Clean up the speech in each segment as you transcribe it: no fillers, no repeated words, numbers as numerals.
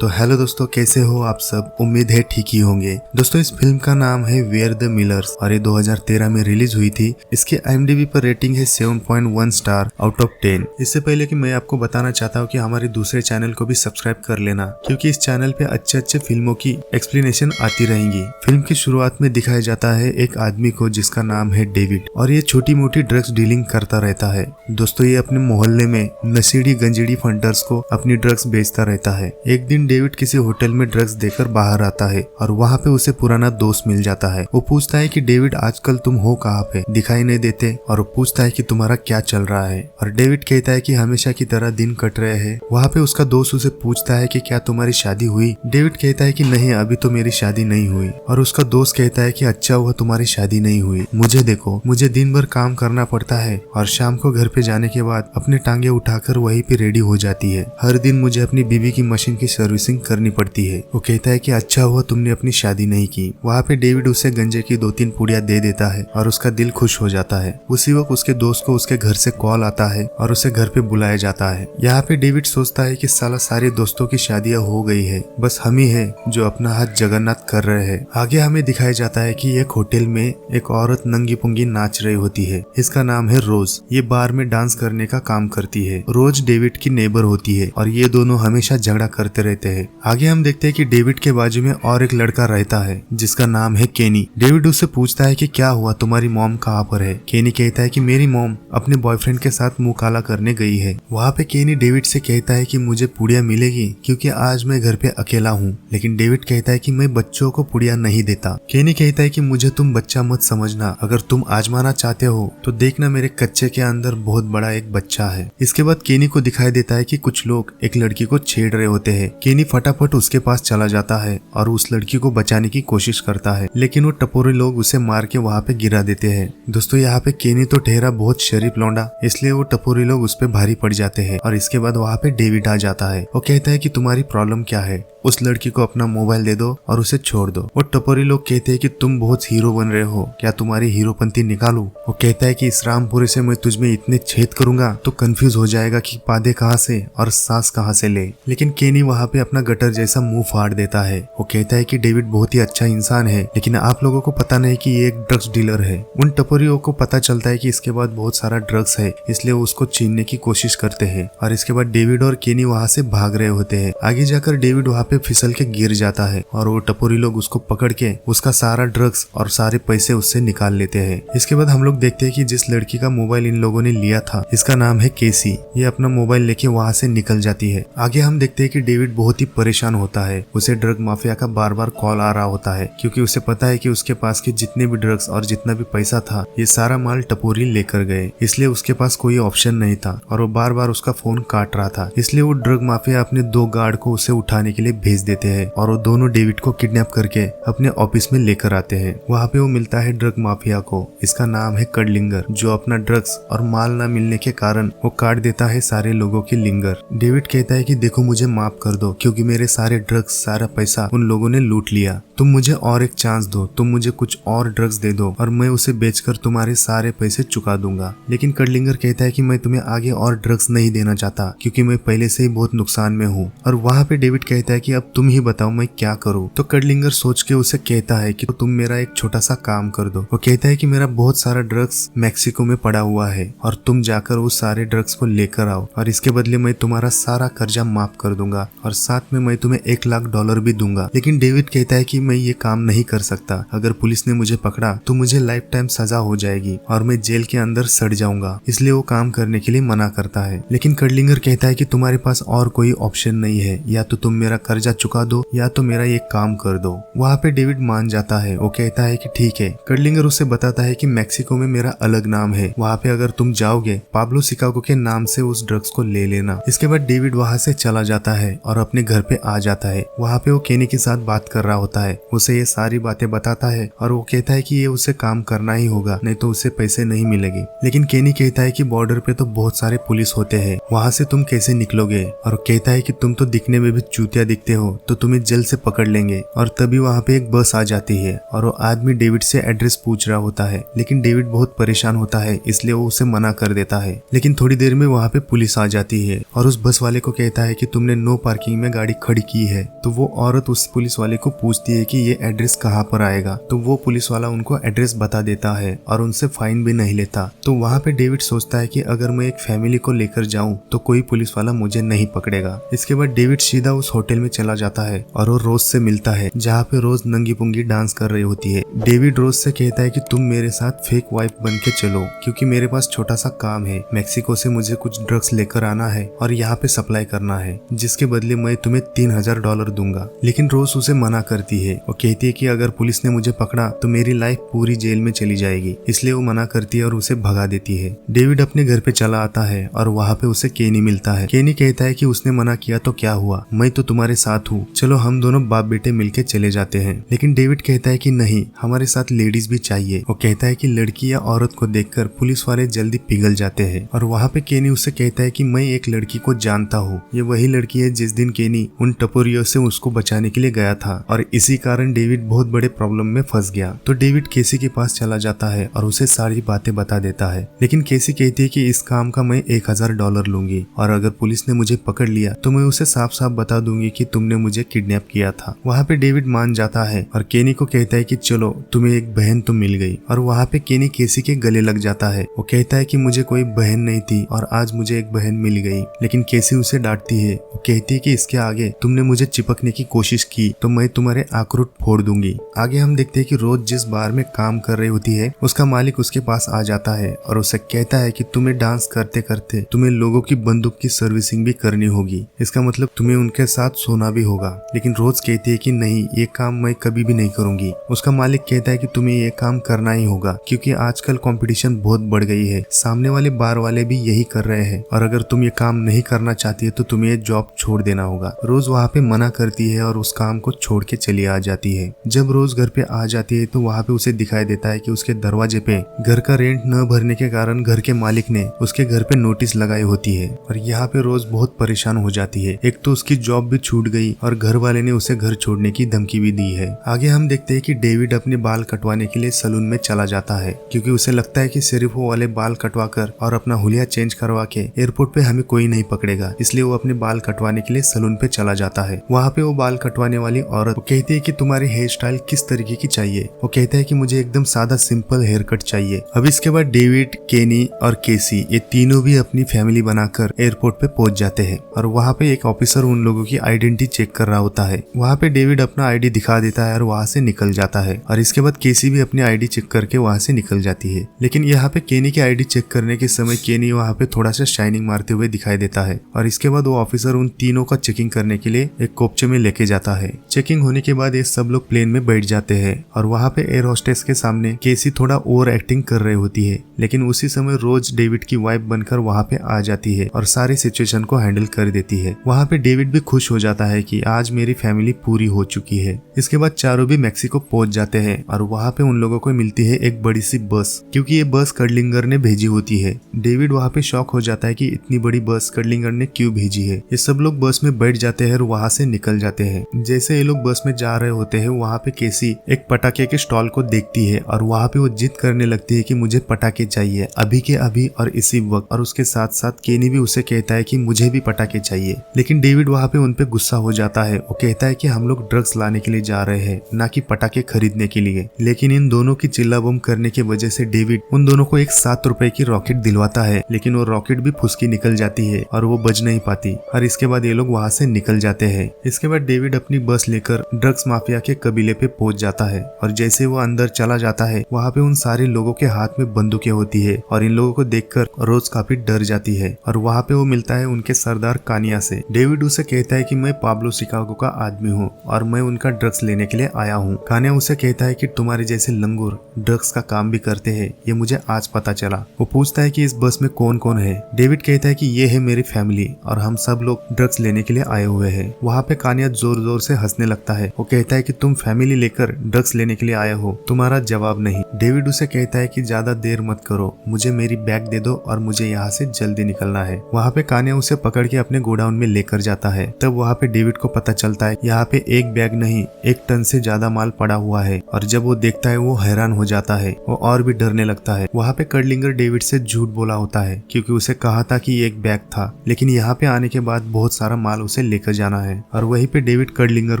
तो हेलो दोस्तों, कैसे हो आप सब। उम्मीद है ठीक ही होंगे। दोस्तों इस फिल्म का नाम है वेयर द मिलर्स और ये 2013 में रिलीज हुई थी। इसके IMDb पर रेटिंग है 7.1 स्टार आउट ऑफ 10। इससे पहले कि मैं आपको बताना चाहता हूँ कि हमारे दूसरे चैनल को भी सब्सक्राइब कर लेना, क्योंकि इस चैनल पे अच्छे अच्छे फिल्मों की एक्सप्लेनेशन आती रहेंगी। फिल्म की शुरुआत में दिखाया जाता है एक आदमी को जिसका नाम है डेविड और ये छोटी मोटी ड्रग्स डीलिंग करता रहता है। दोस्तों ये अपने मोहल्ले में नशीड़ी गंजीड़ी फंटर्स को अपनी ड्रग्स बेचता रहता है। एक दिन डेविड किसी होटल में ड्रग्स देकर बाहर आता है और वहाँ पे उसे पुराना दोस्त मिल जाता है। वो पूछता है कि डेविड आजकल तुम हो कहाँ पे, दिखाई नहीं देते, और वो पूछता है कि तुम्हारा क्या चल रहा है। और डेविड कहता है कि हमेशा की तरह दिन कट रहे हैं। वहाँ पे उसका दोस्त उसे पूछता है कि क्या तुम्हारी शादी हुई। डेविड कहता है कि नहीं, अभी तो मेरी शादी नहीं हुई। और उसका दोस्त कहता है कि अच्छा हुआ तुम्हारी शादी नहीं हुई, मुझे देखो, मुझे दिन भर काम करना पड़ता है और शाम को घर पे जाने के बाद अपने टांगे उठाकर वहीं पे रेडी हो जाती है। हर दिन मुझे अपनी बीवी की मशीन की सर्विसिंग करनी पड़ती है। वो कहता है कि अच्छा हुआ तुमने अपनी शादी नहीं की। वहाँ पे डेविड उसे गंजे की 2-3 पुड़िया दे देता है और उसका दिल खुश हो जाता है। उसी वक्त उसके दोस्त को उसके घर से कॉल आता है और उसे घर पे बुलाया जाता है। यहाँ पे डेविड सोचता है कि साला सारे दोस्तों की शादियां हो गई है, बस हम ही है जो अपना हाथ जगन्नाथ कर रहे हैं। आगे हमें दिखाया जाता है कि एक होटल में एक औरत नंगी पुंगी नाच रही होती है। इसका नाम है रोज। ये बार में डांस करने का काम करती है। रोज डेविड की नेबर होती है और ये दोनों हमेशा झगड़ा करते रहते हैं। आगे हम देखते हैं कि डेविड के बाजू में और एक लड़का रहता है जिसका नाम है केनी। डेविड उससे पूछता है कि क्या हुआ, तुम्हारी मॉम कहाँ पर है। केनी कहता है कि मेरी मॉम अपने बॉयफ्रेंड के साथ मुंह काला करने गई है। वहाँ पे केनी डेविड से कहता है कि मुझे पुड़िया मिलेगी क्योंकि आज मैं घर पे अकेला हूँ। लेकिन डेविड कहता है कि मैं बच्चों को पुड़िया नहीं देता। केनी कहता है कि मुझे तुम बच्चा मत समझना, अगर तुम आजमाना चाहते हो तो देखना मेरे कच्चे के अंदर बहुत बड़ा एक बच्चा है। इसके बाद केनी को दिखाई देता है कि कुछ लोग एक लड़की को छेड़ रहे होते हैं। केनी फटाफट उसके पास चला जाता है और उस लड़की को बचाने की कोशिश करता है, लेकिन वो टपोरे लोग उसे मार के वहाँ पे गिरा देते हैं। दोस्तों यहाँ पे केनी तो ठहरा बहुत शरीफ लौंडा, इसलिए वो टपोरे लोग उस पे भारी पड़ जाते हैं। और इसके बाद वहाँ पे डेविड आ जाता है। वो कहता है कि तुम्हारी प्रॉब्लम क्या है, उस लड़की को अपना मोबाइल दे दो और उसे छोड़ दो। वो टपोरी लोग कहते हैं कि तुम बहुत हीरो बन रहे हो, क्या तुम्हारी हीरोपंती निकालू। वो कहता है कि इस रामपुरे से मैं तुझमें इतने छेद करूंगा तो कंफ्यूज हो जाएगा कि पादे कहाँ से और सांस कहाँ से ले। लेकिन केनी वहाँ पे अपना गटर जैसा मुंह फाड़ देता है। वो कहता है कि डेविड बहुत ही अच्छा इंसान है, लेकिन आप लोगों को पता नहीं कि ये एक ड्रग्स डीलर है। उन टपोरियों को पता चलता है कि इसके बाद बहुत सारा ड्रग्स है, इसलिए वो उसको छीनने की कोशिश करते हैं। और इसके बाद डेविड और केनी वहाँ से भाग रहे होते हैं। आगे जाकर डेविड वहाँ पे फिसल के गिर जाता है और वो टपोरी लोग उसको पकड़ के उसका सारा ड्रग्स और सारे पैसे उससे निकाल लेते हैं। इसके बाद हम लोग देखते हैं कि जिस लड़की का मोबाइल इन लोगों ने लिया था, इसका नाम है केसी। ये अपना मोबाइल लेके वहाँ से निकल जाती है। आगे हम देखते हैं कि डेविड बहुत ही परेशान होता है। उसे ड्रग माफिया का बार बार कॉल आ रहा होता है, क्योंकि उसे पता है कि उसके पास के जितने भी ड्रग्स और जितना भी पैसा था ये सारा माल टपोरी लेकर गए, इसलिए उसके पास कोई ऑप्शन नहीं था और वो बार बार उसका फोन काट रहा था। इसलिए वो ड्रग माफिया अपने 2 गार्ड को उसे उठाने के लिए भेज देते हैं और वो दोनों डेविड को किडनैप करके अपने ऑफिस में लेकर आते हैं। वहाँ पे वो मिलता है ड्रग माफिया को। इसका नाम है कडलिंगर, जो अपना ड्रग्स और माल न मिलने के कारण वो काट देता है सारे लोगों की लिंगर। डेविड कहता है कि देखो मुझे माफ कर दो, क्योंकि मेरे सारे ड्रग्स सारा पैसा उन लोगों ने लूट लिया। तुम मुझे और एक चांस दो, तुम मुझे कुछ और ड्रग्स दे दो और मैं उसे बेचकर तुम्हारे सारे पैसे चुका दूंगा। लेकिन कडलिंगर कहता है कि मैं तुम्हें आगे और ड्रग्स नहीं देना चाहता, क्योंकि मैं पहले से ही बहुत नुकसान में हूँ। और वहाँ पे डेविड कहता है कि अब तुम ही बताओ मैं क्या करूँ। तो कडलिंगर सोच के उसे कहता है कि तुम मेरा एक छोटा सा काम कर दो। वो कहता है कि मेरा बहुत सारा ड्रग्स मैक्सिको में पड़ा हुआ है और तुम जाकर उस सारे ड्रग्स को लेकर आओ और इसके बदले मैं तुम्हारा सारा कर्जा माफ कर दूंगा और साथ में मैं तुम्हें $1 लाख भी दूंगा। लेकिन डेविड कहता है कि मैं ये काम नहीं कर सकता, अगर पुलिस ने मुझे पकड़ा तो मुझे लाइफ टाइम सजा हो जाएगी और मैं जेल के अंदर सड़ जाऊंगा, इसलिए वो काम करने के लिए मना करता है। लेकिन कडलिंगर कहता है कि तुम्हारे पास और कोई ऑप्शन नहीं है, या तो तुम मेरा कर्जा चुका दो या तो मेरा ये काम कर दो। वहाँ पे डेविड मान जाता है। वो कहता है कि ठीक है। कडलिंगर उसे बताता है कि मैक्सिको में मेरा अलग नाम है, वहाँ पे अगर तुम जाओगे पाब्लो सिकागो के नाम से उस ड्रग्स को ले लेना। इसके बाद डेविड वहाँ से चला जाता है और अपने घर पे आ जाता है। वहाँ पे वो केनी के साथ बात कर रहा होता है, उसे ये सारी बातें बताता है और वो कहता है कि ये उसे काम करना ही होगा, नहीं तो उसे पैसे नहीं मिलेंगे। लेकिन केनी कहता है कि बॉर्डर पे तो बहुत सारे पुलिस होते हैं, वहाँ से तुम कैसे निकलोगे। और कहता है कि तुम तो दिखने में भी चूतिया दिखते देखते हो तो तुम्हें जल्द से पकड़ लेंगे। और तभी वहाँ पे एक बस आ जाती है और वो आदमी डेविड से एड्रेस पूछ रहा होता है, लेकिन डेविड बहुत परेशान होता है, इसलिए वो उसे मना कर देता है। लेकिन थोड़ी देर में वहाँ पे पुलिस आ जाती है और उस बस वाले को कहता है कि तुमने नो पार्किंग में गाड़ी खड़ी की है। तो वो औरत उस पुलिस वाले को पूछती है कि ये एड्रेस कहाँ पर आएगा। तो वो पुलिस वाला उनको एड्रेस बता देता है और उनसे फाइन भी नहीं लेता। तो वहाँ पे डेविड सोचता है कि अगर मैं एक फैमिली को लेकर जाऊँ तो कोई पुलिस वाला मुझे नहीं पकड़ेगा। इसके बाद डेविड सीधा उस होटल में चला जाता है और वो रोज से मिलता है, जहाँ पे रोज नंगी पुंगी डांस कर रही होती है। डेविड रोज से कहता है कि तुम मेरे साथ फेक वाइफ बन के चलो, क्योंकि मेरे पास छोटा सा काम है। मेक्सिको से मुझे कुछ ड्रग्स लेकर आना है और यहाँ पे सप्लाई करना है, जिसके बदले मैं तुम्हें $3000 दूंगा। लेकिन रोज उसे मना करती है और कहती है कि अगर पुलिस ने मुझे पकड़ा तो मेरी लाइफ पूरी जेल में चली जाएगी, इसलिए वो मना करती है और उसे भगा देती है। डेविड अपने घर पे चला आता है और वहाँ पे उसे केनी मिलता है। केनी कहता है कि उसने मना किया तो क्या हुआ, मैं तो तुम्हारे साथ हूँ, चलो हम दोनों बाप बेटे मिलके चले जाते हैं। लेकिन डेविड कहता है कि नहीं, हमारे साथ लेडीज भी चाहिए। वो कहता है कि लड़की या औरत को देखकर पुलिस वाले जल्दी पिघल जाते हैं। और वहाँ पे केनी उसे कहता है कि मैं एक लड़की को जानता हूँ, ये वही लड़की है जिस दिन केनी उन टपोरियों से उसको बचाने के लिए गया था, और इसी कारण डेविड बहुत बड़े प्रॉब्लम में फंस गया। तो डेविड केसी के पास चला जाता है और उसे सारी बातें बता देता है। लेकिन केसी कहती है कि इस काम का मैं $1000 लूंगी, और अगर पुलिस ने मुझे पकड़ लिया तो मैं उसे साफ साफ बता दूंगी कि तुमने मुझे किडनैप किया था। वहाँ पे डेविड मान जाता है और केनी को कहता है कि चलो तुम्हें एक बहन तो मिल गई। और वहाँ पे केनी केसी के गले लग जाता है। वो कहता है कि मुझे कोई बहन नहीं थी और आज मुझे एक बहन मिल गई। लेकिन केसी उसे डांटती है। वो कहती है कि इसके आगे तुमने मुझे चिपकने की कोशिश की तो मैं तुम्हारे आखरूट फोड़ दूंगी। आगे हम देखते हैं कि रोज जिस बार में काम कर रही होती है उसका मालिक उसके पास आ जाता है और उसे कहता है कि तुम्हें डांस करते करते तुम्हें लोगों की बंदूक की सर्विसिंग भी करनी होगी, इसका मतलब तुम्हें उनके साथ सोना भी होगा। लेकिन रोज कहती है कि नहीं, ये काम मैं कभी भी नहीं करूंगी। उसका मालिक कहता है कि तुम्हें ये काम करना ही होगा, क्योंकि आजकल कंपटीशन बहुत बढ़ गई है, सामने वाले बार वाले भी यही कर रहे हैं, और अगर तुम ये काम नहीं करना चाहती है तो तुम्हें ये जॉब छोड़ देना होगा। रोज वहाँ पे मना करती है और उस काम को छोड़ के चली आ जाती है। जब रोज घर पे आ जाती है तो वहाँ पे उसे दिखाई देता है कि उसके दरवाजे पे घर का रेंट न भरने के कारण घर के मालिक ने उसके घर पे नोटिस लगाई होती है। और यहाँ पे रोज बहुत परेशान हो जाती है। एक तो उसकी जॉब भी छूट गई और घर वाले ने उसे घर छोड़ने की धमकी भी दी है। आगे हम देखते हैं कि डेविड अपने बाल कटवाने के लिए सलून में चला जाता है, क्योंकि उसे लगता है कि सिर्फ वो वाले बाल कटवा कर और अपना हुलिया चेंज करवा के एयरपोर्ट पे हमें कोई नहीं पकड़ेगा, इसलिए वो अपने बाल कटवाने के लिए सलून पे चला जाता है। वहाँ पे वो बाल कटवाने वाली औरत कहती है कि तुम्हारी हेयर स्टाइल किस तरीके की चाहिए। वो कहता है कि मुझे एकदम सादा सिंपल हेयर कट चाहिए। अब इसके बाद डेविड, केनी और केसी ये तीनों भी अपनी फैमिली बनाकर एयरपोर्ट पे पहुंच जाते हैं और वहाँ पे एक ऑफिसर उन लोगों की आइडेंटिटी चेक कर रहा होता है। वहाँ पे डेविड अपना आईडी दिखा देता है और वहाँ से निकल जाता है। और इसके बाद केसी भी अपनी आईडी चेक करके वहाँ से निकल जाती है। लेकिन यहाँ पे केनी की आईडी चेक करने के समय केनी वहाँ पे थोड़ा सा शाइनिंग मारते हुए दिखाई देता है। और इसके बाद वो ऑफिसर उन तीनों का चेकिंग करने के लिए एक कोपचे में लेके जाता है। चेकिंग होने के बाद ये सब लोग प्लेन में बैठ जाते हैं और वहाँ पे एयर होस्टेस के सामने केसी थोड़ा ओवर एक्टिंग कर रही होती है। लेकिन उसी समय रोज डेविड की वाइफ बनकर वहाँ पे आ जाती है और सारी सिचुएशन को हैंडल कर देती है। वहाँ पे डेविड भी खुश हो जाता है कि आज मेरी फैमिली पूरी हो चुकी है। इसके बाद चारों भी मेक्सिको पहुंच जाते हैं और वहाँ पे उन लोगों को मिलती है एक बड़ी सी बस, क्योंकि ये बस कर्डलिंगर ने भेजी होती है। डेविड वहाँ पे शॉक हो जाता है कि इतनी बड़ी बस कर्डलिंगर ने क्यों भेजी है। ये सब लोग बस में बैठ जाते हैं और वहाँ से निकल जाते हैं। जैसे ये लोग बस में जा रहे होते हैं वहाँ पे केसी एक पटाखे के स्टॉल को देखती है और वहाँ पे वो जिद करने लगती है कि मुझे पटाखे चाहिए अभी के अभी और इसी वक्त। और उसके साथ साथ केनी भी उसे कहता है कि मुझे भी पटाखे चाहिए। लेकिन डेविड वहाँ पे उन पे गुस्सा हो जाता है। वो कहता है कि हम लोग ड्रग्स लाने के लिए जा रहे हैं, ना कि पटाखे खरीदने के लिए। लेकिन इन दोनों की चिल्ला बम करने की वजह से डेविड उन दोनों को एक ₹7 की रॉकेट दिलवाता है। लेकिन वो रॉकेट भी फुसकी निकल जाती है और वो बज नहीं पाती। और इसके बाद ये लोग वहाँ से निकल जाते हैं। इसके बाद डेविड अपनी बस लेकर ड्रग्स माफिया के कबीले पे पहुंच जाता है और जैसे वो अंदर चला जाता है वहाँ पे उन सारे लोगों के हाथ में बंदूकें होती है और इन लोगों को देखकर रोज काफी डर जाती है। और वहाँ पे वो मिलता है उनके सरदार कानिया से। डेविड उसे कहता है कि मैं पाब्लो शिकागो का आदमी हूँ और मैं उनका ड्रग्स लेने के लिए आया हूँ। कानिया उसे कहता है कि तुम्हारे जैसे लंगूर ड्रग्स का काम भी करते हैं, ये मुझे आज पता चला। वो पूछता है कि इस बस में कौन कौन है। डेविड कहता है कि ये है मेरी फैमिली और हम सब लोग ड्रग्स लेने के लिए आए हुए हैं। वहाँ पे कानिया जोर जोर से हंसने लगता है। वो कहता है कि तुम फैमिली लेकर ड्रग्स लेने के लिए आए हो, तुम्हारा जवाब नहीं। डेविड उसे कहता है कि ज्यादा देर मत करो, मुझे मेरी बैग दे दो और मुझे यहाँ से जल्दी निकलना है। वहाँ पे कानिया उसे पकड़ के अपने गोडाउन में लेकर जाता है। तब वहाँ पे डेविड को पता चलता है यहाँ पे एक बैग नहीं 1 टन से ज्यादा माल पड़ा हुआ है। और जब वो देखता है वो हैरान हो जाता है, वो और भी डरने लगता है। वहाँ पे कर्डलिंगर डेविड से झूठ बोला होता है क्योंकि उसे कहा था कि एक बैग था, लेकिन यहाँ पे आने के बाद बहुत सारा माल उसे लेकर जाना है। और वहीं पे डेविड कर्डलिंगर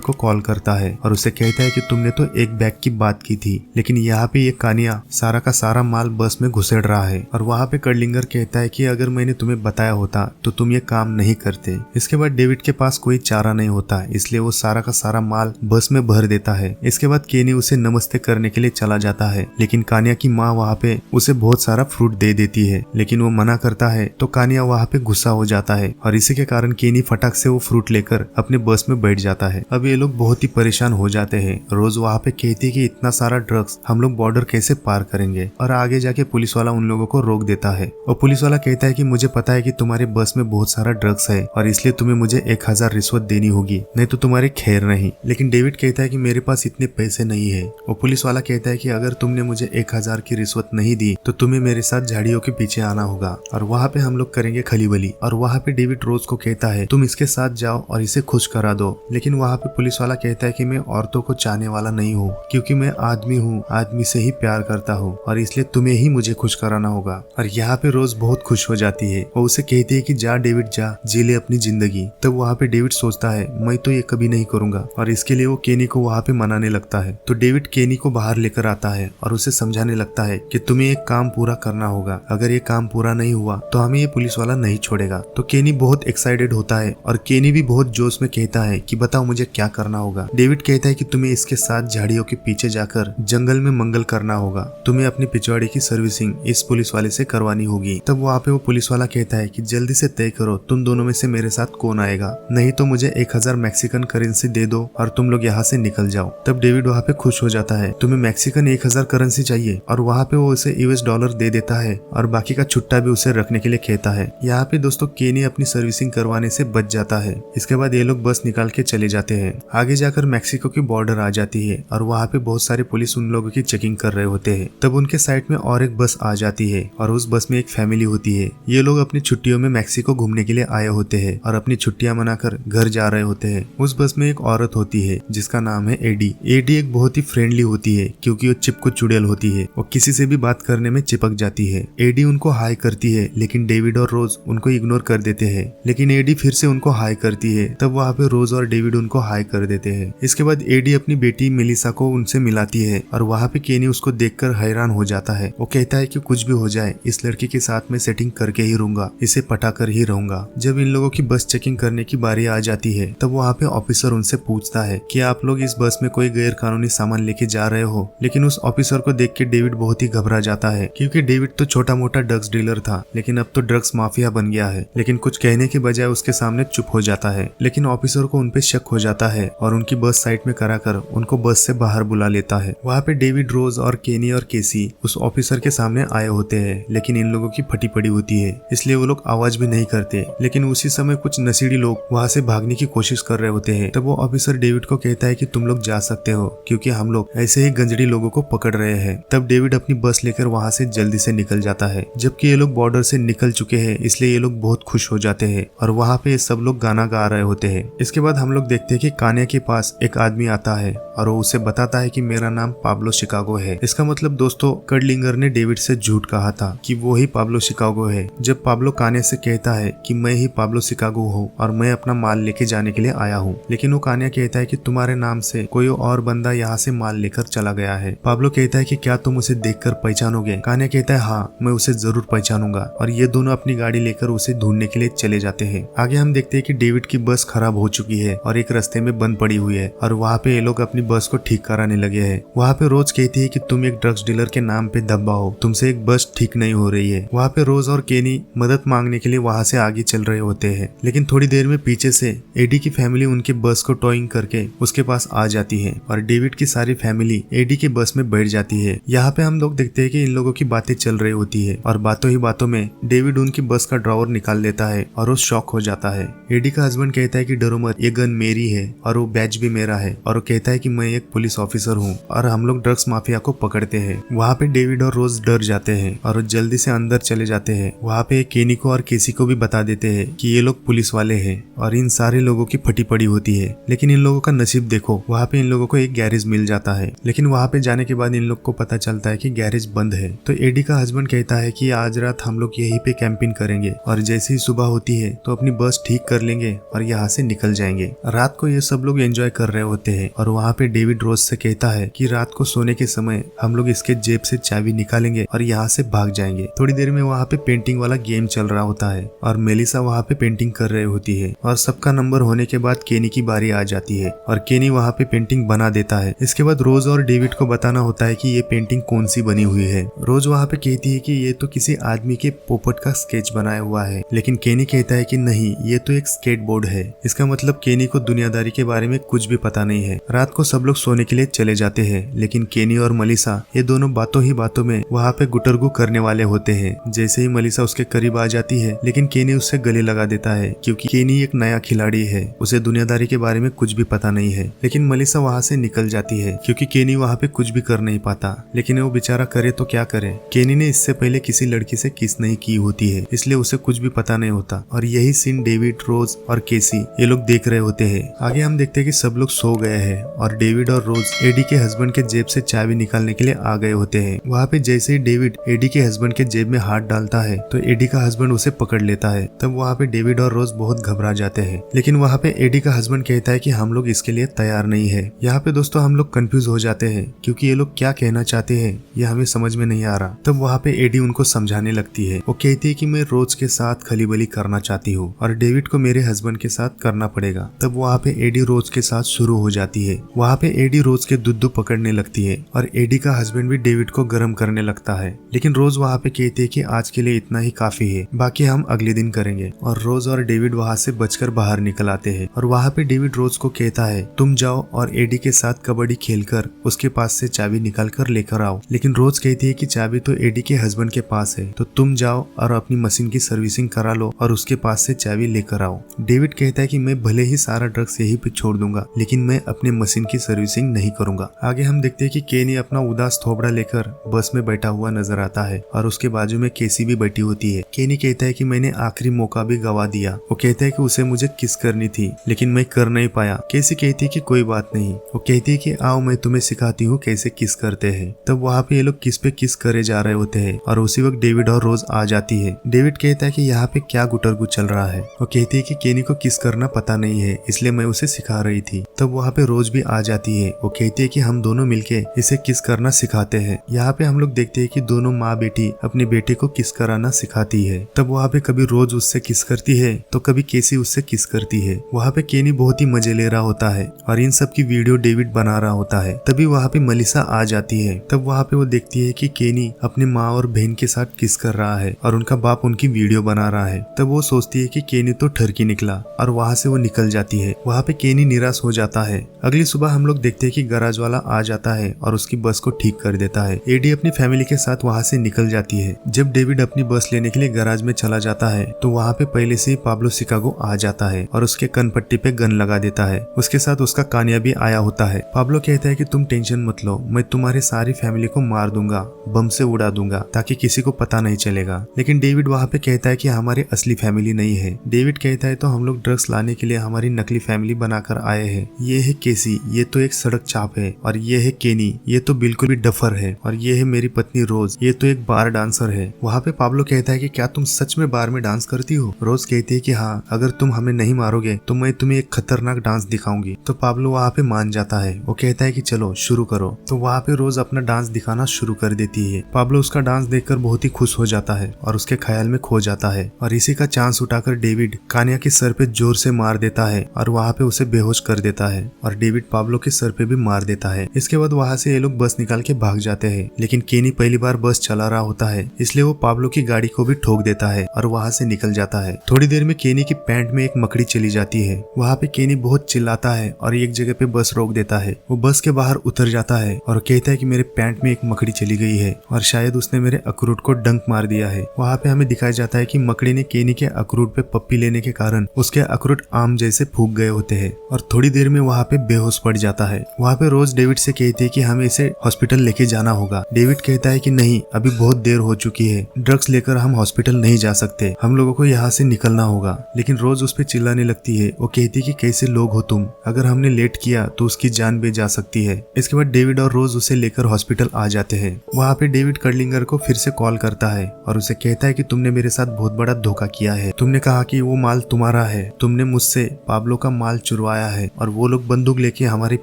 को कॉल करता है और उसे कहता है कि तुमने तो एक बैग की बात की थी, लेकिन यहाँ पे ये कानिया सारा का सारा माल बस में घुसेड़ रहा है। और वहाँ पे कर्डलिंगर कहता है कि अगर मैंने तुम्हें बताया होता तो तुम ये काम नहीं करते। इसके बाद डेविड के पास कोई चारा नहीं होता, इसलिए वो सारा का सारा माल बस में भर देता है। इसके बाद केनी उसे नमस्ते करने के लिए चला जाता है, लेकिन कानिया की माँ वहाँ पे उसे बहुत सारा फ्रूट दे देती है, लेकिन वो मना करता है तो कानिया वहाँ पे गुस्सा हो जाता है और इसी के कारण केनी फटाक से वो फ्रूट लेकर अपने बस में बैठ जाता है। अब ये लोग बहुत ही परेशान हो जाते हैं। रोज वहाँ पे कहती है कि इतना सारा ड्रग्स हम लोग बॉर्डर कैसे पार करेंगे, और आगे जाके पुलिस वाला उन लोगों को रोक देता है। और पुलिस वाला कहता है कि मुझे पता है कि तुम्हारे बस में बहुत सारा ड्रग्स है और इसलिए तुम्हें मुझे 1000 रिश्वत देनी होगी, नहीं तो तुम्हारी खैर नहीं। लेकिन डेविड कहता है कि मेरे पास इतने पैसे नहीं है। और पुलिस वाला कहता है कि अगर तुमने मुझे 1000 की रिश्वत नहीं दी तो तुम्हें मेरे साथ झाड़ियों के पीछे आना होगा और वहाँ पे हम लोग करेंगे खलीबली। और वहाँ पे डेविड रोज को कहता है तुम इसके साथ जाओ और इसे खुश करा दो, लेकिन वहाँ पे पुलिस वाला कहता है कि मैं औरतों को चाहने वाला नहीं हूँ, क्योंकि मैं आदमी हूँ, आदमी से ही प्यार करता हूँ और इसलिए तुम्हें ही मुझे खुश कराना होगा। और यहाँ पे रोज बहुत खुश हो जाती है। वो उसे कहती है कि जा डेविड जा, जी ले अपनी जिंदगी। तब वहाँ पे डेविड सोचता है मैं तो ये कभी नहीं करूंगा, और इसके लिए वो केनी को वहाँ पे मनाने लगता है। तो डेविड केनी को बाहर लेकर आता है और उसे समझाने लगता है कि तुम्हें एक काम पूरा करना होगा, अगर ये काम पूरा नहीं हुआ तो हमें ये पुलिस वाला नहीं छोड़ेगा। तो केनी बहुत एक्साइटेड होता है और केनी भी बहुत जोश में कहता है कि बताओ मुझे क्या करना होगा। डेविड कहता है कि तुम्हें इसके साथ झाड़ियों के पीछे जाकर जंगल में मंगल करना होगा, तुम्हें अपनी पिछवाड़ी की सर्विसिंग इस पुलिस वाले से करवानी होगी। तब वहाँ पे वो पुलिस वाला कहता है कि जल्दी से तय करो तुम दोनों में से मेरे साथ कौन आएगा, नहीं तो मुझे 1000 मैक्सिकन करेंसी दे दो और तुम लोग यहाँ से निकल जाओ। तब डेविड वहाँ पे खुश हो जाता है, तुम्हें मैक्सिकन 1000 करेंसी चाहिए, और वहाँ पे वो उसे US डॉलर दे देता है और बाकी का छुट्टा भी उसे रखने के लिए कहता है। यहाँ पे दोस्तों केनी अपनी सर्विसिंग करवाने से बच जाता है। इसके बाद ये लोग बस निकाल के चले जाते हैं। आगे जाकर मैक्सिको की बॉर्डर आ जाती है और वहाँ पे बहुत सारे पुलिस उन लोगों की चेकिंग कर रहे होते हैं। तब उनके साइड में और एक बस आ जाती है और उस बस में एक फैमिली होती है। ये लोग अपनी छुट्टियों में मैक्सिको घूमने के लिए आए होते हैं और अपनी छुट्टियां मनाकर घर जा रहे होते हैं। उस बस में एक औरत होती है जिसका नाम है एडी। एडी एक बहुत ही फ्रेंडली होती है क्योंकि वो चिपको चुड़ैल होती है, वो किसी से भी बात करने में चिपक जाती है। एडी उनको हाय करती है, लेकिन डेविड और रोज उनको इग्नोर कर देते हैं। लेकिन एडी फिर से उनको हाय करती है, तब वहाँ पे रोज और डेविड उनको हाय कर देते हैं। इसके बाद एडी अपनी बेटी मेलिसा को उनसे मिलाती है और वहाँ पे केनी उसको देखकर हैरान हो जाता है। वो कहता है कि कुछ भी हो जाए इस लड़की के साथ मैं सेटिंग करके ही रहूंगा, इसे पटा कर ही रहूंगा। जब इन लोगों की बस चेकिंग करने की बारी आ जाती है तब वहाँ पे ऑफिसर उनसे पूछता है कि आप लोग इस बस में कोई गैर कानूनी सामान लेके जा रहे हो। लेकिन उस ऑफिसर को देख के डेविड बहुत ही घबरा जाता है क्योंकि डेविड तो छोटा मोटा ड्रग्स डीलर था, लेकिन अब तो ड्रग्स माफिया बन गया है। लेकिन कुछ कहने के बजाय उसके सामने चुप हो जाता है। लेकिन ऑफिसर को उनपे शक हो जाता है और उनकी बस साइड में कराकर उनको बस से बाहर बुला लेता है। वहाँ पे डेविड, रोज और केनी और केसी उस ऑफिसर के सामने आए होते हैं, लेकिन इन लोगों की फटी पड़ी होती है, इसलिए वो लोग आवाज भी नहीं करते। लेकिन उसी समय कुछ नशीली लोग वहाँ से भागने की कोशिश कर रहे होते हैं। तब वो ऑफिसर डेविड को कहता है कि तुम लोग जा सकते हो क्योंकि हम लोग ऐसे ही गंजड़ी लोगों को पकड़ रहे हैं। तब डेविड अपनी बस लेकर वहाँ से जल्दी से निकल जाता है। जबकि ये लोग बॉर्डर से निकल चुके हैं, इसलिए ये लोग बहुत खुश हो जाते हैं और वहाँ पे सब लोग गाना गा रहे होते हैं। इसके बाद हम लोग देखते हैं कि कान्या के पास एक आदमी आता है और वो उसे बताता है कि मेरा नाम पाब्लो शिकागो है। इसका मतलब दोस्तों कर्डलिंगर ने डेविड से झूठ कहा था कि वो ही पाब्लो शिकागो है। जब पाब्लो कान्या से कहता है कि मैं ही पाब्लो शिकागो हूँ और मैं अपना माल लेके जाने के लिए आया हूँ, लेकिन वो कान्या कहता है कि तुम्हारे नाम से कोई और बंदा यहाँ से माल लेकर चला गया है। पाब्लो कहता है कि क्या तुम उसे देखकर पहचानोगे? कान्या कहता है हाँ, मैं उसे जरूर पहचानूंगा। और ये दोनों अपनी गाड़ी लेकर उसे ढूंढने के लिए चले जाते हैं। आगे हम देखते हैं कि डेविड की बस खराब हो चुकी है और एक रास्ते में बंद पड़ी हुई है और वहाँ पे ये लोग अपनी बस को ठीक कराने लगे हैं। वहाँ पे रोज कहती है कि तुम एक ड्रग्स डीलर के नाम पे धब्बा हो, तुमसे एक बस ठीक नहीं हो रही है। वहाँ पे रोज और केनी मदद मांगने के लिए वहाँ से आगे चल रहे होते हैं, लेकिन थोड़ी देर में पीछे से एडी की फैमिली उनके बस को टॉइंग करके उसके पास आ जाती है और डेविड की सारी फैमिली एडी के बस में बैठ जाती है। यहाँ पे हम लोग देखते हैं कि इन लोगों की बातें चल रही होती है और बातों ही बातों में डेविड उनकी बस का ड्रॉवर निकाल लेता है और वो शॉक हो जाता है। एडी का हस्बैंड कहता है कि डरो मत, ये गन मेरी है और वो बैच भी मेरा है, और वो कहता है कि मैं एक पुलिस ऑफिसर हूँ और हम लोग ड्रग्स माफिया को पकड़ते हैं। वहाँ पे डेविड और रोज डर जाते हैं और जल्दी से अंदर चले जाते हैं। वहाँ पे केनी को और केसी को भी बता देते हैं कि ये लोग पुलिस वाले हैं और इन सारे लोगों की फटी पड़ी होती है। लेकिन इन लोगों का नसीब देखो, वहाँ पे इन लोगों को एक गैरेज मिल जाता है। लेकिन वहाँ पे जाने के बाद इन लोग को पता चलता है कि गैरेज बंद है। तो एडी का हस्बैंड कहता है कि आज रात हम लोग यहीं पे कैंपिंग करेंगे और जैसे ही सुबह होती है तो अपनी बस ठीक कर लेंगे और यहाँ से निकल जाएंगे। रात को ये सब लोग एंजॉय कर रहे होते हैं और वहाँ पे डेविड रोज से कहता है कि रात को सोने के समय हम लोग इसके जेब से चाबी निकालेंगे और यहाँ से भाग जाएंगे। थोड़ी देर में वहाँ पे पेंटिंग वाला गेम चल रहा होता है और मेलिसा वहाँ पे पेंटिंग कर रही होती है और सबका नंबर होने के बाद केनी की बारी आ जाती है और केनी वहाँ पे पेंटिंग बना देता है। इसके बाद रोज और डेविड को बताना होता है कि ये पेंटिंग कौन सी बनी हुई है। रोज वहाँ पे कहती है कि ये तो किसी आदमी के पोपट का स्केच बनाया हुआ है, लेकिन केनी कहता है कि नहीं, ये तो एक स्केटबोर्ड है। इसका मतलब केनी को दुनियादारी के बारे में कुछ भी पता नहीं है। रात को सब लोग सोने के लिए चले जाते हैं, लेकिन केनी और मलिसा ये दोनों बातों ही बातों में वहाँ पे गुटरगू करने वाले होते हैं। जैसे ही मलिसा उसके करीब आ जाती है, लेकिन केनी उससे गले लगा देता है क्योंकि केनी एक नया खिलाड़ी है, उसे दुनियादारी के बारे में कुछ भी पता नहीं है। लेकिन मलिसा वहाँ से निकल जाती है क्योंकि केनी वहाँ पे कुछ भी कर नहीं पाता। लेकिन वो बेचारा करे तो क्या करे, केनी ने इससे पहले किसी लड़की से किस नहीं की होती है, इसलिए उसे कुछ भी पता नहीं होता। और यही सीन डेविड, रोज और केसी ये लोग देख रहे होते हैं। आगे हम देखते हैं कि सब लोग सो गए हैं और डेविड और रोज एडी के हस्बैंड के जेब से चाबी निकालने के लिए आ गए होते हैं। वहाँ पे जैसे ही डेविड एडी के हस्बैंड के जेब में हाथ डालता है तो एडी का हस्बैंड उसे पकड़ लेता है। तब वहाँ पे डेविड और रोज बहुत घबरा जाते हैं। लेकिन वहाँ पे एडी का हस्बैंड कहता है कि हम लोग इसके लिए तैयार नहीं है। यहाँ पे दोस्तों हम लोग कंफ्यूज हो जाते हैं क्योंकि ये लोग क्या कहना चाहते हैं ये हमें समझ में नहीं आ रहा। तब वहाँ पे एडी उनको समझाने लगती है। वो कहती है कि मैं रोज के साथ खलीबली करना चाहती हूँ और डेविड को मेरे हस्बैंड के साथ करना पड़ेगा। तब वहाँ पे एडी रोज के साथ शुरू हो जाती है। वहाँ पे एडी रोज के दुद्दू पकड़ने लगती है और एडी का हस्बैंड भी डेविड को गर्म करने लगता है। लेकिन रोज वहाँ पे कहती है कि आज के लिए इतना ही काफी है, बाकी हम अगले दिन करेंगे। और रोज और डेविड वहाँ से बचकर बाहर निकल आते हैं और वहाँ पे डेविड रोज को कहता है तुम जाओ और एडी के साथ कबड्डी खेलकर उसके पास से चाबी निकाल कर लेकर आओ। लेकिन रोज कहती है कि चाबी तो एडी के हस्बैंड के पास है, तो तुम जाओ और अपनी मशीन की सर्विसिंग करा लो और उसके पास से चाबी लेकर आओ। डेविड कहता है कि मैं भले ही सारा ड्रग्स यहीं पे छोड़ दूंगा, लेकिन मैं अपने मशीन की सर्विसिंग नहीं करूंगा। आगे हम देखते हैं कि केनी अपना उदास थोबड़ा लेकर बस में बैठा हुआ नजर आता है और उसके बाजू में केसी भी बैठी होती है। केनी कहता है कि मैंने आखिरी मौका भी गवा दिया। वो कहता है कि उसे मुझे किस करनी थी लेकिन मैं कर नहीं पाया। केसी कहती है कि कोई बात नहीं। वो कहती है कि आओ मैं तुम्हें सिखाती हूँ कैसे किस करते हैं। तब वहाँ पे ये लोग किस पे किस करे जा रहे होते हैं और उसी वक्त डेविड और रोज आ जाती है। डेविड कहता है कि यहाँ पे क्या गुटरगु चल रहा है। वो कहती है कि केनी को किस करना पता नहीं है, इसलिए मैं उसे सिखा रही थी। तब वहाँ पे रोज भी आ जाती है। वो कहती है कि हम दोनों मिलके इसे किस करना सिखाते हैं। यहाँ पे हम लोग देखते हैं कि दोनों माँ बेटी अपने बेटे को किस कराना सिखाती है। तब वहाँ पे कभी रोज उससे किस करती है तो कभी केसी उससे किस करती है। वहाँ पे केनी बहुत ही मजे ले रहा होता है और इन सब की वीडियो डेविड बना रहा होता है। तभी वहाँ पे मलिसा आ जाती है। तब वहाँ पे वो देखती है कि केनी अपनी माँ और बहन के साथ किस कर रहा है और उनका बाप उनकी वीडियो बना रहा है। तब वो सोचती है कि केनी तो ठरकी निकला और वहाँ से वो निकल जाती है। वहाँ पे केनी निराश हो जाता है। अगली सुबह हम लोग देखते हैं कि गैराज वाला आ जाता है और उसकी बस को ठीक कर देता है। एडी अपनी फैमिली के साथ वहाँ से निकल जाती है। जब डेविड अपनी बस लेने के लिए गैराज में चला जाता है तो वहाँ पे पहले से ही पाब्लो शिकागो आ जाता है और उसके कनपट्टी पे गन लगा देता है। उसके साथ उसका कानिया भी आया होता है। पाब्लो कहता है कि तुम टेंशन मत लो, मैं तुम्हारी सारी फैमिली को मार दूंगा, बम से उड़ा दूंगा ताकि किसी को पता नहीं चलेगा। लेकिन डेविड वहाँ पे कहता है कि हमारी असली फैमिली नहीं है। डेविड कहता है तो हम लोग ड्रग्स लाने के लिए हमारी नकली फैमिली बनाकर आए हैं। ये है केसी, ये तो एक सड़क चाप है, और ये है केनी, ये तो बिल्कुल भी डफर है, और ये है मेरी पत्नी रोज, ये तो एक बार डांसर है। वहाँ पे पाब्लो कहता है कि क्या तुम सच में बार में डांस करती हो? रोज कहती है कि हाँ, अगर तुम हमें नहीं मारोगे तो मैं तुम्हें एक खतरनाक डांस दिखाऊंगी। तो पाब्लो वहाँ पे मान जाता है। वो कहता है कि चलो शुरू करो। तो वहाँ पे रोज अपना डांस दिखाना शुरू कर देती है। पाब्लो उसका डांस देखकर बहुत ही खुश हो जाता है और उसके ख्याल में खो जाता है। और इसी का चांस उठाकर डेविड कानिया के सर पे जोर से मार देता है और वहाँ पे उसे बेहोश कर देता है और डेविड पाब्लो के सर पे भी मार देता है। इसके बाद वहाँ से ये लोग बस निकाल के भाग जाते हैं। लेकिन केनी पहली बार बस चला रहा होता है, इसलिए वो पाब्लो की गाड़ी को भी ठोक देता है और वहाँ से निकल जाता है। थोड़ी देर में केनी की पैंट में एक मकड़ी चली जाती है। वहाँ पे केनी बहुत चिल्लाता है और एक जगह पे बस रोक देता है। वो बस के बाहर उतर जाता है और कहता है कि मेरे पैंट में एक मकड़ी चली गई है और शायद उसने मेरे अखरोट को डंक मार दिया है। वहाँ पे हमें दिखाया जाता है कि मकड़ी ने केनी के अखरोट पे पप्पी लेने के कारण उसके अखरोट आम जैसे फूक गए होते हैं और थोड़ी देर में वहाँ पे बेहोश पड़ जाता है। वहाँ पे रोज डेविड से कहती है कि हमें इसे हॉस्पिटल लेके जाना होगा। डेविड कहता है कि नहीं, अभी बहुत देर हो चुकी है, ड्रग्स लेकर हम हॉस्पिटल नहीं जा सकते, हम लोगों को यहाँ से निकलना होगा। लेकिन रोज उस पे चिल्लाने लगती लगती है। वो कहती है कि कैसे लोग हो तुम, अगर हमने लेट किया तो उसकी जान भी जा सकती है। इसके बाद डेविड और रोज उसे लेकर हॉस्पिटल आ जाते हैं। वहाँ पे डेविड कर्लिंगर को फिर से कॉल करता है और उसे कहता है कि तुमने मेरे साथ बहुत बड़ा धोखा किया है। तुमने कहा कि वो माल तुम्हारा है, तुमने मुझसे पाब्लो का माल चुरवाया है और वो लोग बंदूक लेके हमारे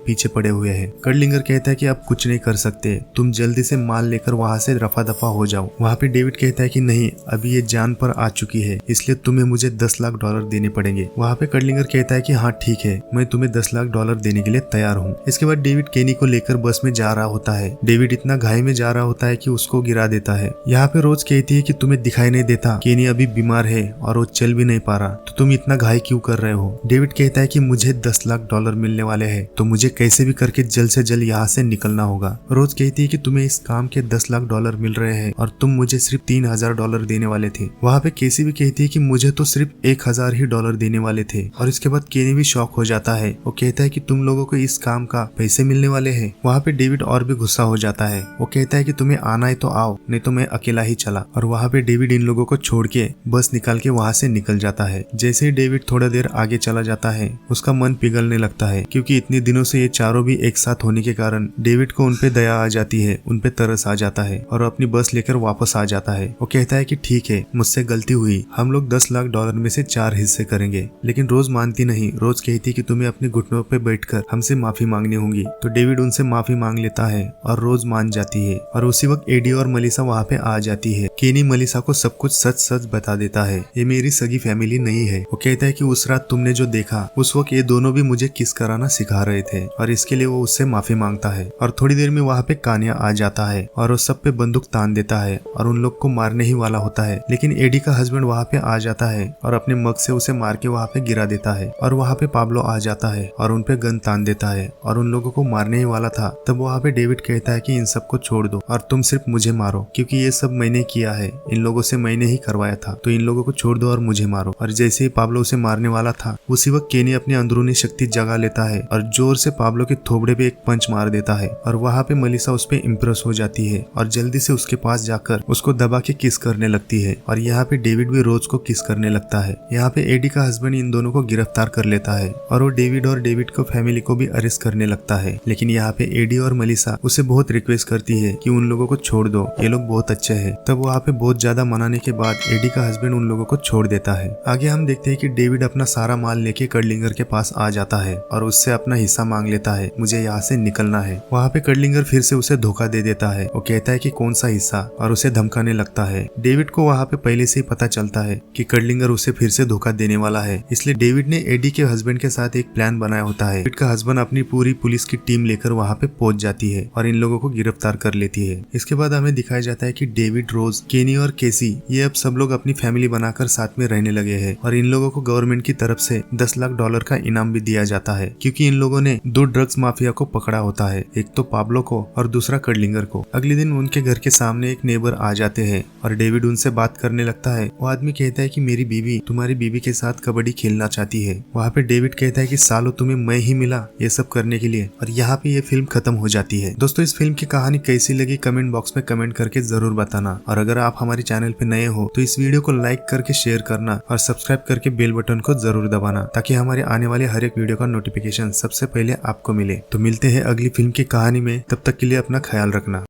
पीछे पड़े हुए हैं। कर्लिंगर कहता है कि आप कुछ नहीं कर सकते, तुम जल्दी से माल लेकर वहाँ से रफा दफा हो जाओ। वहाँ पे डेविड कहता है कि नहीं, अभी ये जान पर आ चुकी है, इसलिए तुम्हें मुझे $10 लाख देने पड़ेंगे। वहाँ पे कर्लिंगर कहता है कि हाँ ठीक है, मैं तुम्हें $10 लाख देने के लिए तैयार हूँ। इसके बाद डेविड केनी को लेकर बस में जा रहा होता है। डेविड इतना घाई में जा रहा होता है कि उसको गिरा देता है। यहाँ पे रोज कहती है कि तुम्हें दिखाई नहीं देता, केनी अभी बीमार है और वो चल भी नहीं पा रहा, तो तुम इतना घाई क्यों कर रहे हो। डेविड कहता है कि मुझे $10 लाख मिलने वाले हैं, तो मुझे कैसे भी करके जल्द से जल्द यहाँ से निकलना होगा। रोज कहती है कि तुम्हें इस काम के $10 लाख मिल रहे हैं और तुम मुझे सिर्फ $3000 देने वाले थे। वहाँ पे केसी भी कहती है कि मुझे तो सिर्फ $1000 ही देने वाले थे। और इसके बाद केनी भी शॉक हो जाता है। वो कहता है कि तुम लोगों को इस काम का पैसे मिलने वाले हैं। वहाँ पे डेविड और भी गुस्सा हो जाता है। वो कहता है कि तुम्हें आना है तो आओ, नहीं तो मैं अकेला ही चला। और वहाँ पे डेविड इन लोगों को छोड़ के बस निकाल के वहाँ से निकल जाता है। जैसे ही डेविड थोड़ा देर आगे चला जाता है, उसका मन पिघलने लगता है, क्योंकि इतने दिनों से ये चारों भी एक साथ होने के कारण डेविड को उनपे दया आ जाती है, उनपे तरस आ जाता है और अपनी बस लेकर वापस आ जाता है। वो कहता है कि ठीक है, मुझसे गलती हुई, हम लोग $10 लाख में से 4 हिस्से करेंगे। लेकिन रोज मानती नहीं। रोज कहती कि तुम्हें अपने घुटनों पे बैठकर हमसे माफी मांगनी होगी। तो डेविड उनसे माफी मांग लेता है और रोज मान जाती है। और उसी वक्त एडी और मलिसा वहाँ पे आ जाती है। केनी मलिसा को सब कुछ सच सच बता देता है, ये मेरी सगी फैमिली नहीं है। वो कहता है कि उस रात तुमने जो देखा, उस वक्त ये दोनों भी मुझे किस कराना सिखा रहे थे, और इसके लिए वो उससे माफी मांगता है। और थोड़ी देर में वहाँ पे कान्या आ जाता है और वो सब पे बंदूक तान देता है और उन लोग को मारने ही वाला होता है। लेकिन एडी का हस्बैंड वहाँ पे आ जाता है और अपने मग से उसे मार के वहाँ पे गिरा देता है। और वहाँ पे पाब्लो आ जाता है और उन पे गन तान देता है और उन लोगों को मारने ही वाला था। तब वहाँ पे डेविड कहता है कि इन सबको छोड़ दो और तुम सिर्फ मुझे मारो, क्योंकि ये सब मैंने किया है, इन लोगों से मैंने ही करवाया था, तो इन लोगों को छोड़ दो और मुझे मारो। और जैसे ही पाब्लो उसे मारने वाला था, उसी वक्त केनी अपनी अंदरूनी शक्ति जगा लेता है और जोर से पाब्लो के थोबड़े पे एक पंच मार देता है। और वहाँ पे मलिसा उस पे इम्प्रेस हो जाती है और जल्दी से उसके पास जाकर उसको दबा के किस करने लगती है। और यहाँ पे डेविड भी रोज को किस करने लगता है। यहाँ पे एडी का हस्बैंड इन दोनों को गिरफ्तार कर लेता है और वो डेविड को फैमिली को भी अरेस्ट करने लगता है। लेकिन यहाँ पे एडी और मलिसा उसे बहुत रिक्वेस्ट करती है कि उन लोगों को छोड़ दो, ये लोग बहुत अच्छे हैं। तब वहाँ पे बहुत ज्यादा मनाने के बाद एडी का हस्बैंड उन लोगों को छोड़ देता है। आगे हम देखते हैं कि डेविड अपना सारा माल लेके कर्लिंगर के पास आ जाता है और उससे अपना हिस्सा मांग लेता है, मुझे यहाँ से निकलना है। वहाँ पे कर्लिंगर फिर से उसे धोखा दे देता है। वो कहता है कि कौन सा हिस्सा, और उसे धमकाने लगता है। डेविड को वहाँ पे पहले से ही पता चलता है कि कर्लिंगर उसे फिर से धोखा देने वाला है, इसलिए डेविड ने एडी के हस्बैंड के साथ एक प्लान बनाया होता है। डेविड का हस्बैंड अपनी पूरी पुलिस की टीम लेकर वहाँ पे पहुंच जाती है और इन लोगों को गिरफ्तार कर लेती है। इसके बाद हमें दिखाया जाता है कि डेविड, रोज, केनी और केसी ये अब सब लोग अपनी फैमिली बनाकर साथ में रहने लगे हैं और इन लोगों को गवर्नमेंट की तरफ से $10 लाख का इनाम भी दिया जाता है, क्योंकि इन लोगों ने 2 ड्रग्स माफिया को पकड़ा होता है, एक तो पाब्लो को और दूसरा कर्लिंगर को। अगले दिन उनके घर के सामने एक नेबर आ जाते हैं और डेविड उनसे बात करने लगता है। वो आदमी कहता है कि मेरी बीवी तुम्हारी बीवी के साथ कबड्डी खेलना चाहती है। वहाँ पे डेविड कहता है कि सालों तुम्हें मैं ही मिला ये सब करने के लिए। और यहाँ पे ये फिल्म खत्म हो जाती है। दोस्तों, इस फिल्म की कहानी कैसी लगी कमेंट बॉक्स में कमेंट करके जरूर बताना। और अगर आप हमारे चैनल पे नए हो तो इस वीडियो को लाइक करके शेयर करना और सब्सक्राइब करके बेल बटन को जरूर दबाना, ताकि हमारे आने वाले हर एक वीडियो का नोटिफिकेशन सबसे पहले आपको मिले। तो मिलते हैं अगली फिल्म की कहानी में, तब तक के लिए अपना ख्याल रखना।